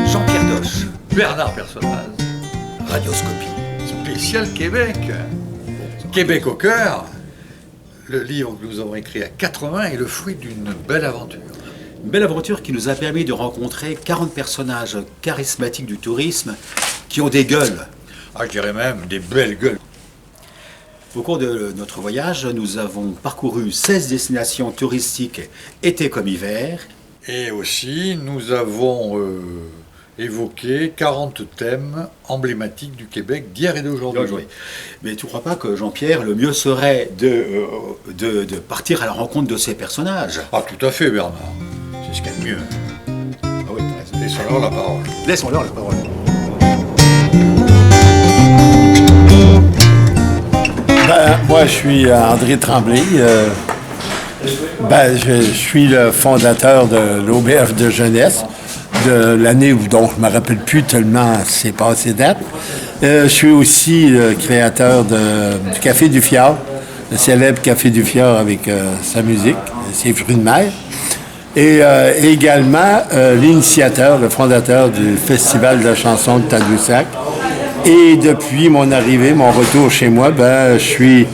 Jean-Pierre Doche, Bernard Personnaz, Radioscopie, spécial Québec. Québec au cœur, le livre que nous avons écrit à 4 mains est le fruit d'une belle aventure. Une belle aventure qui nous a permis de rencontrer 40 personnages charismatiques du tourisme qui ont des gueules. Ah, je dirais même des belles gueules. Au cours de notre voyage, nous avons parcouru 16 destinations touristiques, été comme hiver. Et aussi, nous avons évoqué 40 thèmes emblématiques du Québec d'hier et d'aujourd'hui. Mais tu ne crois pas que, Jean-Pierre, le mieux serait de partir à la rencontre de ces personnages? Ah, tout à fait, Bernard. C'est ce qu'il y a de mieux. Ah oui, t'as raison. Laissons-leur la parole. Laissons-leur la parole. Moi, je suis André Tremblay. Je suis le fondateur de l'auberge de jeunesse de l'année où, donc, je ne me rappelle plus tellement c'est passé date. Je suis aussi le créateur du Café du Fjord, le célèbre Café du Fjord avec sa musique, ses fruits de mer. Et également l'initiateur, le fondateur du Festival de la chanson de Tadoussac. Et depuis mon arrivée, mon retour chez moi, je suis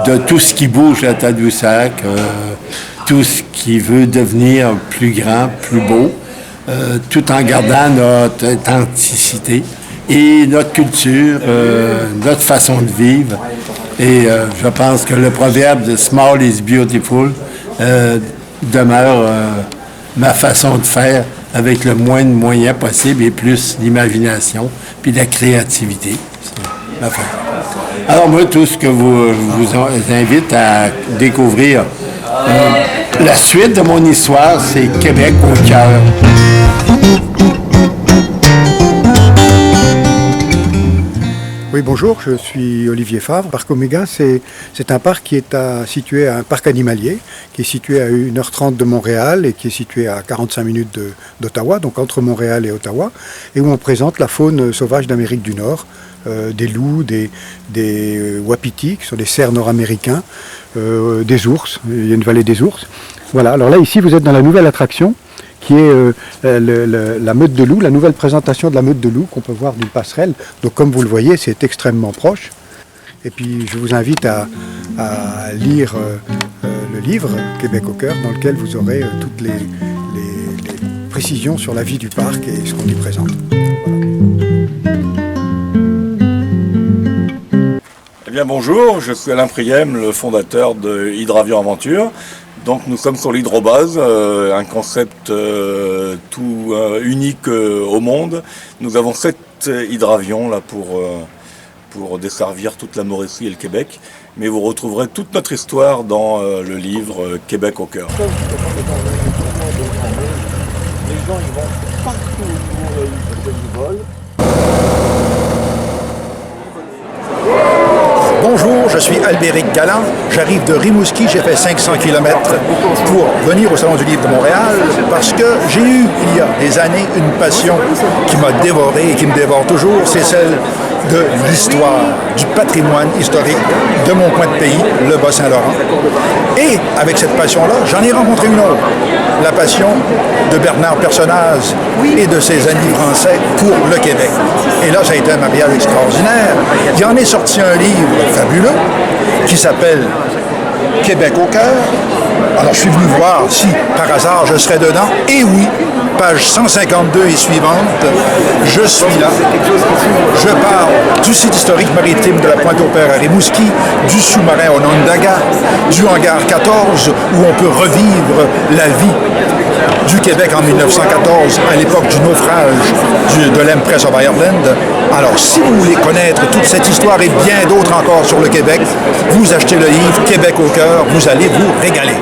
de tout ce qui bouge à Tadoussac, tout ce qui veut devenir plus grand, plus beau, tout en gardant notre authenticité et notre culture, notre façon de vivre. Et je pense que le proverbe de « Small is beautiful » demeure ma façon de faire avec le moins de moyens possible et plus l'imagination puis la créativité. C'est ma façon. Alors moi, tout ce que vous invite à découvrir, la suite de mon histoire, c'est Québec au cœur. Oui, bonjour, je suis Olivier Favre. Parc Oméga, c'est un parc qui est situé à un parc animalier, qui est situé à 1h30 de Montréal et qui est situé à 45 minutes d'Ottawa, donc entre Montréal et Ottawa, et où on présente la faune sauvage d'Amérique du Nord, des loups, des wapitis, qui sont des cerfs nord-américains, des ours, il y a une vallée des ours. Voilà, alors là, ici, vous êtes dans la nouvelle attraction, qui est la meute de loups, la nouvelle présentation de la meute de loups qu'on peut voir d'une passerelle. Donc comme vous le voyez, c'est extrêmement proche. Et puis je vous invite à lire le livre « Québec au cœur » dans lequel vous aurez toutes les précisions sur la vie du parc et ce qu'on y présente. Voilà. Eh bien bonjour, je suis Alain Priem, le fondateur de Hydravion Aventure. Donc nous sommes sur l'hydrobase, un concept tout unique au monde. Nous avons 7 hydravions là pour desservir toute la Mauricie et le Québec. Mais vous retrouverez toute notre histoire dans le livre Québec au cœur. Les gens ils vont partout autour du vol. Bonjour, je suis Albéric Galland, j'arrive de Rimouski, j'ai fait 500 km pour venir au Salon du Livre de Montréal parce que j'ai eu, il y a des années, une passion qui m'a dévoré et qui me dévore toujours, c'est celle de l'histoire, du patrimoine historique de mon coin de pays, le Bas-Saint-Laurent. Et avec cette passion-là, j'en ai rencontré une autre, la passion de Bernard Personnaz et de ses amis français pour le Québec. Et là, ça a été un mariage extraordinaire. Il en est sorti un livre fabuleux qui s'appelle Québec au cœur. Alors, je suis venu voir si, par hasard, je serais dedans. Et oui, page 152 et suivante, je suis là. Je parle du site historique maritime de la Pointe-au-Père à Rimouski, du sous-marin Onondaga, du hangar 14, où on peut revivre la vie du Québec en 1914, à l'époque du naufrage de l'Empress of Ireland. Alors, si vous voulez connaître toute cette histoire et bien d'autres encore sur le Québec, vous achetez le livre Québec au cœur, vous allez vous régaler.